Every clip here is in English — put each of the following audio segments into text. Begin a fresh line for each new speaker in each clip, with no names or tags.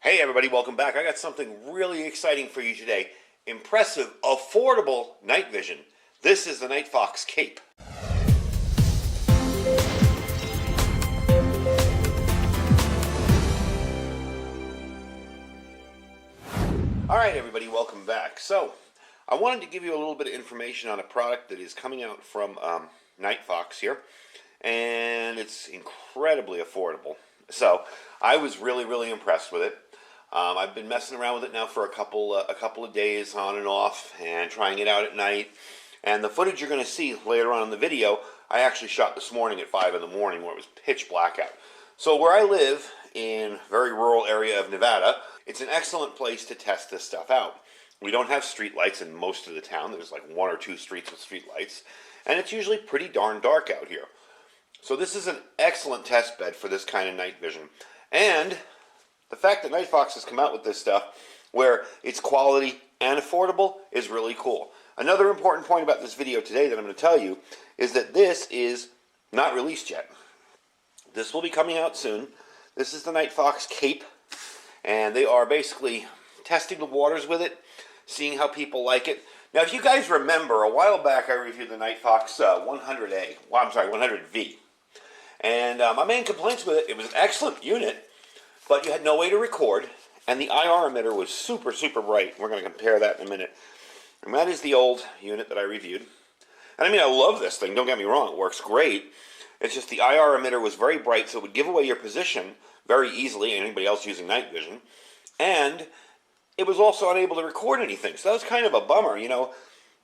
Hey everybody, welcome back. I got something really exciting for you today. Impressive, affordable night vision. This is the Nightfox Cape. Alright everybody, welcome back. So, I wanted to give you a little bit of information on a product that is coming out from Nightfox here. And it's incredibly affordable. So, I was really impressed with it. I've been messing around with it now for a couple of days on and off and trying it out at night. And the footage you're going to see later on in the video, I actually shot this morning at 5 in the morning where it was pitch black out. So where I live, in a very rural area of Nevada, it's an excellent place to test this stuff out. We don't have street lights in most of the town. There's like 1 or 2 streets with street lights. And it's usually pretty darn dark out here. So this is an excellent test bed for this kind of night vision. And the fact that Nightfox has come out with this stuff where it's quality and affordable is really cool. Another important point about this video today that I'm going to tell you is that this is not released yet. This will be coming out soon. This is the Nightfox Cape, and they are basically testing the waters with it, seeing how people like it. Now, if you guys remember, a while back I reviewed the Nightfox 100A. Well, I'm sorry, 100V. And my main complaints with it, it was an excellent unit, but you had no way to record, and the IR emitter was super bright. We're going to compare that in a minute. And that is the old unit that I reviewed. And I mean, I love this thing, don't get me wrong, it works great. It's just the IR emitter was very bright, so it would give away your position very easily, anybody else using night vision. And it was also unable to record anything, so that was kind of a bummer, you know.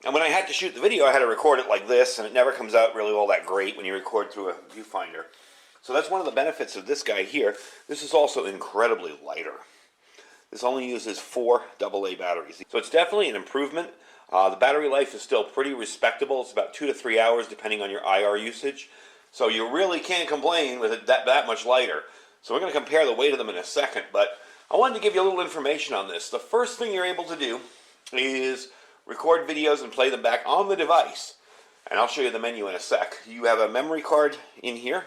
And when I had to shoot the video, I had to record it like this, and it never comes out really all that great when you record through a viewfinder. So that's one of the benefits of this guy here. This is also incredibly lighter. This only uses 4 AA batteries. So it's definitely an improvement. The battery life is still pretty respectable. It's about 2 to 3 hours depending on your IR usage. So you really can't complain with it that much lighter. So we're going to compare the weight of them in a second. But I wanted to give you a little information on this. The first thing you're able to do is record videos and play them back on the device. And I'll show you the menu in a sec. You have a memory card in here.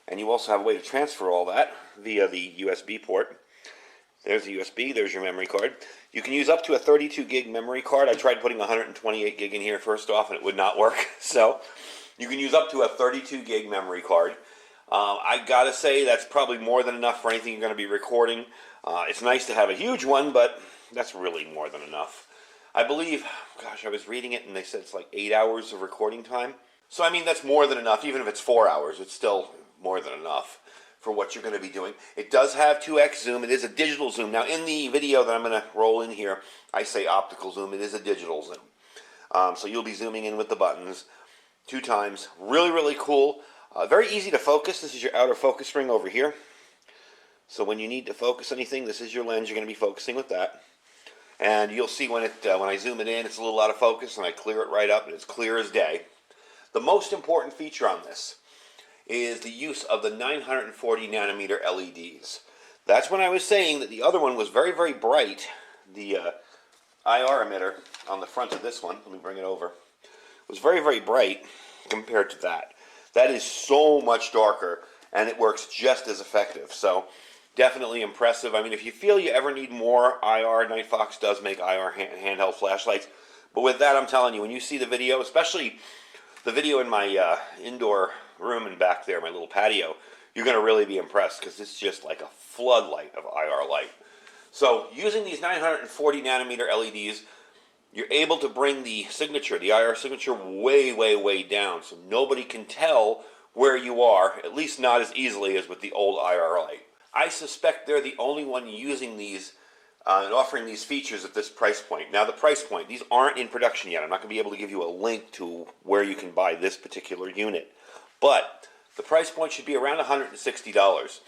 And you also have a way to transfer all that via the USB port. There's the USB, there's your memory card. You can use up to a 32 gig memory card. I tried putting 128 gig in here first off and it would not work. So you can use up to a 32 gig memory card. I gotta say that's probably more than enough for anything you're going to be recording. It's nice to have a huge one, but that's really more than enough. I believe, gosh, I was reading it and they said it's like 8 hours of recording time. So I mean that's more than enough. Even if it's 4 hours, it's still more than enough for what you're going to be doing. It does have 2x zoom. It is a digital zoom. Now in the video that I'm going to roll in here, I say optical zoom. It is a digital zoom. So you'll be zooming in with the buttons 2 times. Really cool. Very easy to focus. This is your outer focus ring over here. So when you need to focus anything, this is your lens. You're going to be focusing with that. And you'll see when I zoom it in, it's a little out of focus, and I clear it right up, and it's clear as day. The most important feature on this is the use of the 940 nanometer LEDs. That's when I was saying that the other one was very bright. The IR emitter on the front of this one, let me bring it over, was very bright compared to that. That is so much darker, and it works just as effective. So definitely impressive. I mean, if you feel you ever need more IR, Nightfox does make IR handheld flashlights. But with that, I'm telling you, when you see the video, especially the video in my indoor room and back there, my little patio, you're going to really be impressed because it's just like a floodlight of IR light. So using these 940 nanometer LEDs, you're able to bring the signature, the IR signature, way down, so nobody can tell where you are, at least not as easily as with the old IR light. I suspect they're the only one using these and offering these features at this price point. Now the price point, these aren't in production yet. I'm not going to be able to give you a link to where you can buy this particular unit. But the price point should be around $160.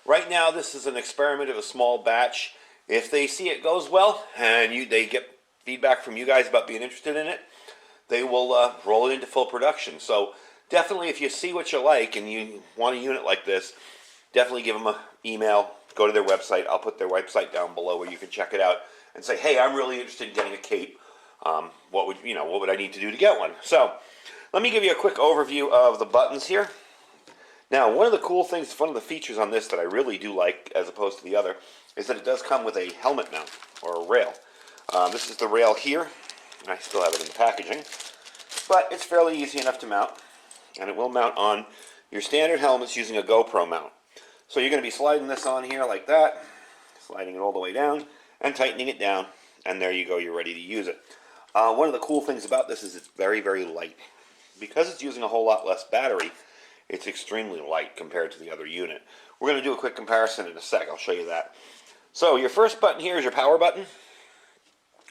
Right now this is an experiment of a small batch. If they see it goes well and they get feedback from you guys about being interested in it, they will roll it into full production. So definitely if you see what you like and you want a unit like this, definitely give them an email. Go to their website. I'll put their website down below where you can check it out and say, hey, I'm really interested in getting a cape. What would I need to do to get one? So let me give you a quick overview of the buttons here. Now, one of the cool things, one of the features on this that I really do like, as opposed to the other, is that it does come with a helmet mount, or a rail. This is the rail here. I still have it in the packaging. But it's fairly easy enough to mount, and it will mount on your standard helmets using a GoPro mount. So you're going to be sliding this on here like that, sliding it all the way down, and tightening it down, and there you go, you're ready to use it. One of the cool things about this is it's very, very light. Because it's using a whole lot less battery, it's extremely light compared to the other unit. We're going to do a quick comparison in a sec. I'll show you that. So your first button here is your power button.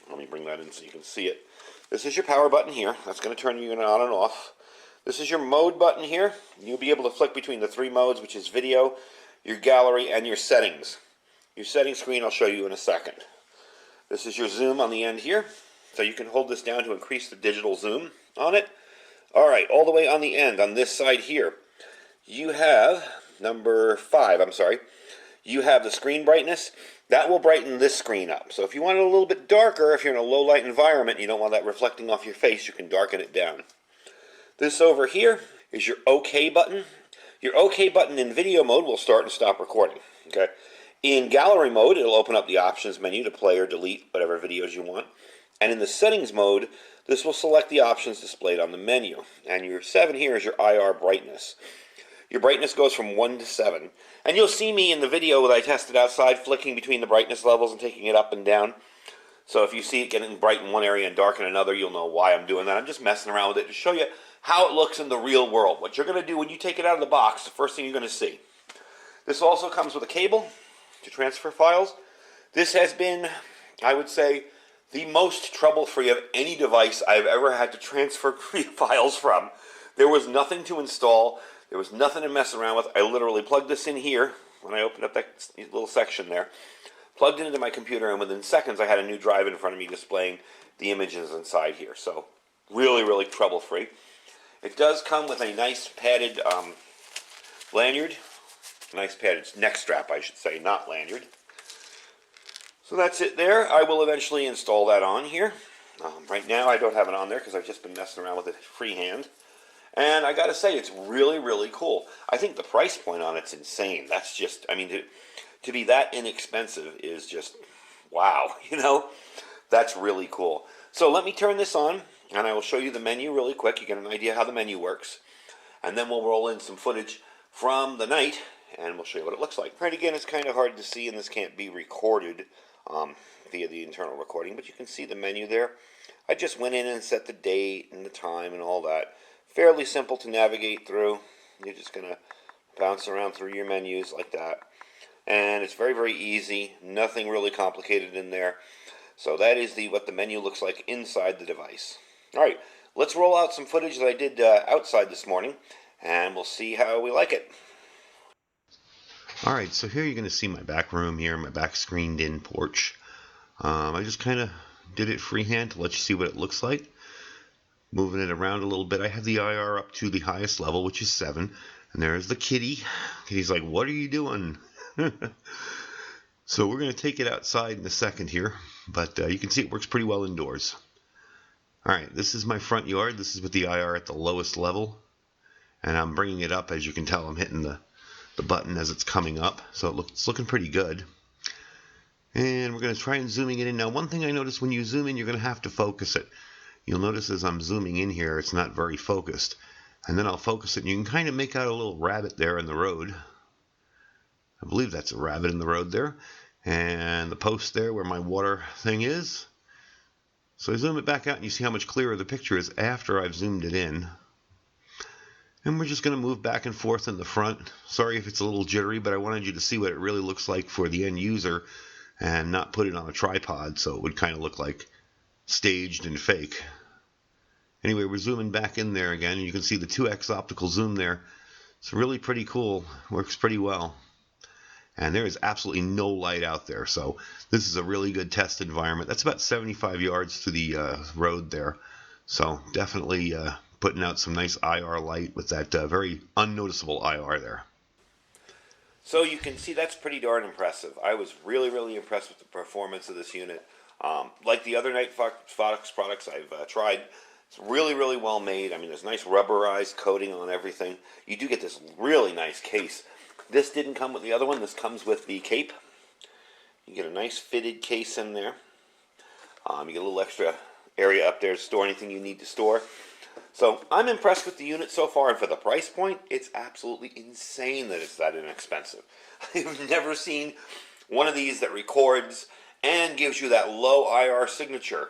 Let me bring that in so you can see it. This is your power button here. That's going to turn your unit on and off. This is your mode button here. You'll be able to flick between the three modes, which is video, your gallery, and your settings. Your settings screen I'll show you in a second. This is your zoom on the end here. So you can hold this down to increase the digital zoom on it. Alright, all the way on the end, on this side here, you have number 5, you have the screen brightness. That will brighten this screen up. So if you want it a little bit darker, if you're in a low light environment, you don't want that reflecting off your face, you can darken it down. This over here is your OK button. Your OK button in video mode will start and stop recording. Okay. In gallery mode, it'll open up the options menu to play or delete whatever videos you want. And in the settings mode, this will select the options displayed on the menu. And your 7 here is your IR brightness. Your brightness goes from 1 to 7. And you'll see me in the video that I tested outside flicking between the brightness levels and taking it up and down. So if you see it getting bright in one area and dark in another, you'll know why I'm doing that. I'm just messing around with it to show you how it looks in the real world. What you're going to do when you take it out of the box, the first thing you're going to see. This also comes with a cable to transfer files. This has been, I would say, the most trouble-free of any device I've ever had to transfer files from. There was nothing to install. There was nothing to mess around with. I literally plugged this in here when I opened up that little section there. Plugged it into my computer, and within seconds I had a new drive in front of me displaying the images inside here. So really, really trouble-free. It does come with a nice padded lanyard. Nice padded neck strap, I should say, not lanyard. So that's it there. I will eventually install that on here. Right now I don't have it on there because I've just been messing around with it freehand. And I gotta say, it's really, really cool. I think the price point on it's insane. That's just, I mean, to be that inexpensive is just, wow, you know? That's really cool. So let me turn this on, and I will show you the menu really quick. You get an idea how the menu works. And then we'll roll in some footage from the night, and we'll show you what it looks like. Right, again, it's kind of hard to see, and this can't be recorded via the internal recording, but you can see the menu there. I just went in and set the date and the time and all that. Fairly simple to navigate through. You're just going to bounce around through your menus like that. And it's very, very easy. Nothing really complicated in there. So that is what the menu looks like inside the device. Alright, let's roll out some footage that I did outside this morning, and we'll see how we like it. Alright, so here you're going to see my back room here, my back screened in porch. I just kind of did it freehand to let you see what it looks like. Moving it around a little bit. I have the IR up to the highest level, which is 7. And there's the kitty. Kitty's like, what are you doing? So we're going to take it outside in a second here. But you can see it works pretty well indoors. Alright, this is my front yard. This is with the IR at the lowest level. And I'm bringing it up. As you can tell, I'm hitting the button as it's coming up. So it's looking pretty good. And we're going to try and zooming it in. Now, one thing I noticed when you zoom in, you're going to have to focus it. You'll notice as I'm zooming in here, it's not very focused. And then I'll focus it, and you can kind of make out a little rabbit there in the road. I believe that's a rabbit in the road there. And the post there where my water thing is. So I zoom it back out, and you see how much clearer the picture is after I've zoomed it in. And we're just going to move back and forth in the front. Sorry if it's a little jittery, but I wanted you to see what it really looks like for the end user and not put it on a tripod so it would kind of look like staged and fake. Anyway, we're zooming back in there again, and you can see the 2x optical zoom there. It's really pretty cool. Works pretty well. And there is absolutely no light out there, so this is a really good test environment. That's about 75 yards to the road there. So definitely putting out some nice IR light with that very unnoticeable IR there. So you can see that's pretty darn impressive. I was really, really impressed with the performance of this unit. Like the other Nightfox products I've tried, It's really, really well made. I mean, there's nice rubberized coating on everything. You do get this really nice case. This didn't come with the other one. This comes with the cape. You get a nice fitted case in there. You get a little extra area up there to store anything you need to store. So I'm impressed with the unit so far, and for the price point, it's absolutely insane that it's that inexpensive. I've never seen one of these that records and gives you that low IR signature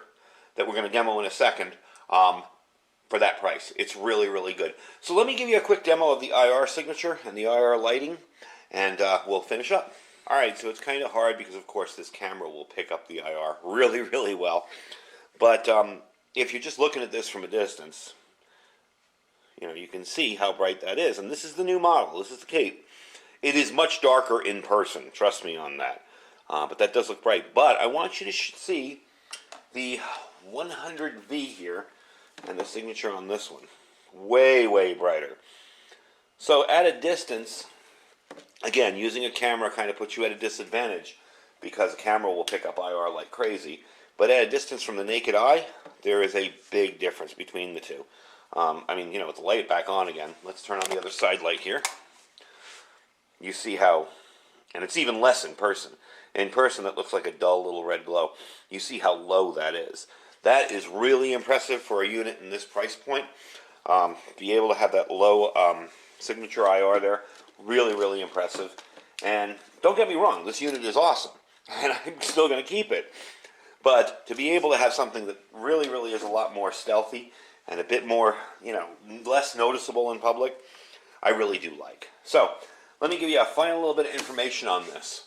that we're going to demo in a second for that price. It's really, really good. So let me give you a quick demo of the IR signature and the IR lighting, and we'll finish up. Alright, so it's kind of hard because, of course, this camera will pick up the IR really, really well. But if you're just looking at this from a distance, you know, you can see how bright that is. And this is the new model. This is the cape. It is much darker in person. Trust me on that. But that does look bright. But I want you to see the 100V here and the signature on this one. Way, way brighter. So at a distance, again, using a camera kind of puts you at a disadvantage because the camera will pick up IR like crazy. But at a distance from the naked eye, there is a big difference between the two. I mean, you know, with the light back on again, let's turn on the other side light here. You see how, and it's even less in person. In person, that looks like a dull little red glow. You see how low that is. That is really impressive for a unit in this price point. Be able to have that low signature IR there, really, really impressive. And don't get me wrong, this unit is awesome, and I'm still going to keep it. But to be able to have something that really, really is a lot more stealthy and a bit more, you know, less noticeable in public, I really do like. So, let me give you a final little bit of information on this.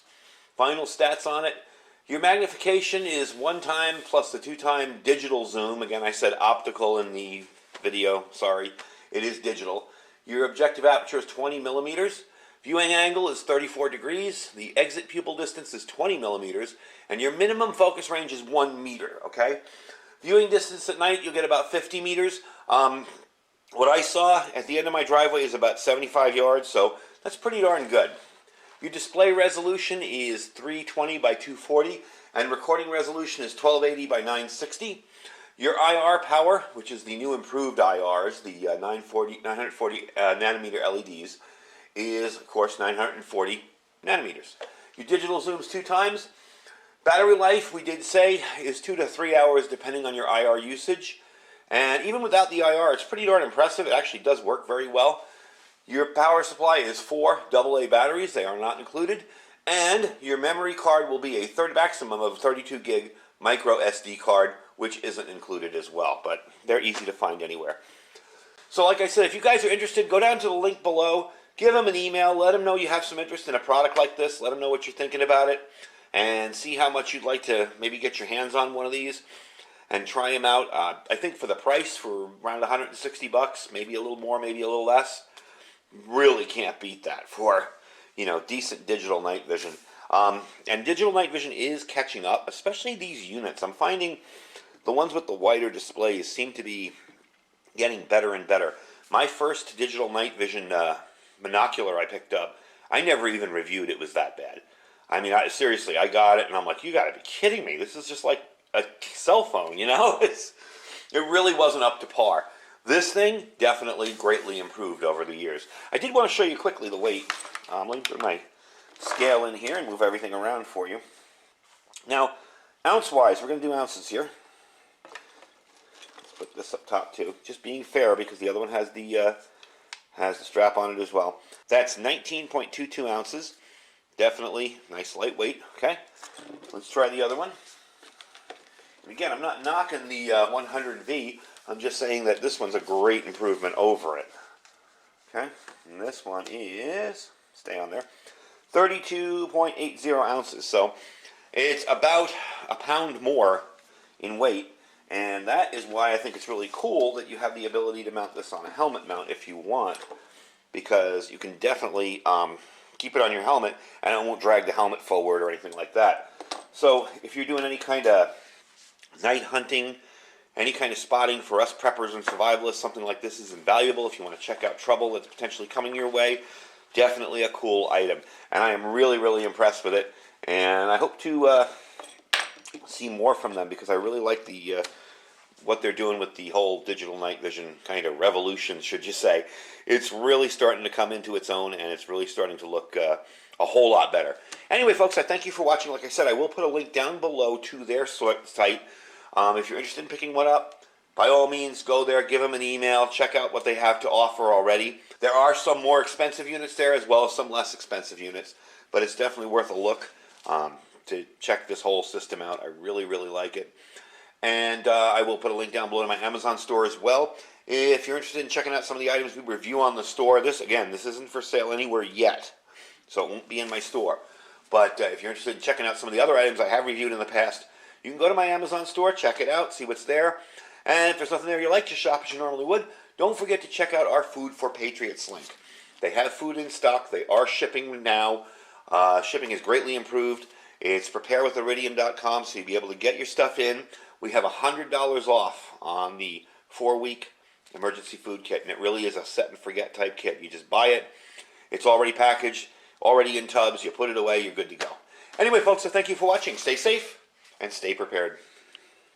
Final stats on it. Your magnification is 1x plus the 2x digital zoom. Again, I said optical in the video, sorry. It is digital. Your objective aperture is 20 millimeters. Viewing angle is 34 degrees. The exit pupil distance is 20 millimeters. And your minimum focus range is 1 meter, okay? Viewing distance at night, you'll get about 50 meters. What I saw at the end of my driveway is about 75 yards, so that's pretty darn good. Your display resolution is 320 by 240, and recording resolution is 1280 by 960. Your IR power, which is the new improved IRs, the 940 nanometer LEDs, is, of course, 940 nanometers. Your digital zooms 2x. Battery life, we did say, is 2 to 3 hours depending on your IR usage. And even without the IR, it's pretty darn impressive. It actually does work very well. Your power supply is 4 AA batteries. They are not included. And your memory card will be a maximum of 32 gig micro SD card, which isn't included as well. But they're easy to find anywhere. So like I said, if you guys are interested, go down to the link below. Give them an email. Let them know you have some interest in a product like this. Let them know what you're thinking about it. And see how much you'd like to maybe get your hands on one of these and try them out. I think for the price, for around 160 bucks, maybe a little more, maybe a little less, really can't beat that for, you know, decent digital night vision. And digital night vision is catching up, especially these units. I'm finding the ones with the wider displays seem to be getting better and better. My first digital night vision monocular I picked up, I never even reviewed it was that bad. I mean, seriously, I got it, and I'm like, you got to be kidding me. This is just like a cell phone, you know? It really wasn't up to par. This thing definitely greatly improved over the years. I did want to show you quickly the weight. Let me put my scale in here and move everything around for you. Now, ounce-wise, we're going to do ounces here. Let's put this up top, too. Just being fair, because the other one has the strap on it as well. That's 19.22 ounces. Definitely nice lightweight, okay? Let's try the other one. And again, I'm not knocking the 100V. I'm just saying that this one's a great improvement over it. Okay? And this one is, stay on there, 32.80 ounces. So it's about a pound more in weight. And that is why I think it's really cool that you have the ability to mount this on a helmet mount if you want. Because you can definitely keep it on your helmet, and it won't drag the helmet forward or anything like that. So if you're doing any kind of night hunting, any kind of spotting for us preppers and survivalists, something like this is invaluable. If you want to check out trouble that's potentially coming your way, definitely a cool item. And I am really, really impressed with it. And I hope to see more from them because I really like the what they're doing with the whole digital night vision kind of revolution, should you say. It's really starting to come into its own, and it's really starting to look a whole lot better. Anyway, folks, I thank you for watching. Like I said, I will put a link down below to their site. If you're interested in picking one up, by all means, go there, give them an email, check out what they have to offer already. There are some more expensive units there as well as some less expensive units, but it's definitely worth a look to check this whole system out. I really, really like it. And I will put a link down below to my Amazon store as well. If you're interested in checking out some of the items we review on the store, this isn't for sale anywhere yet, so it won't be in my store. But if you're interested in checking out some of the other items I have reviewed in the past, you can go to my Amazon store, check it out, see what's there. And if there's nothing there you like to shop as you normally would, don't forget to check out our Food for Patriots link. They have food in stock. They are shipping now. Shipping is greatly improved. It's preparewithiridium.com, so you'll be able to get your stuff in. We have $100 off on the 4-week emergency food kit, and it really is a set and forget type kit. You just buy it. It's already packaged, already in tubs. You put it away, you're good to go. Anyway, folks, so thank you for watching. Stay safe and stay prepared.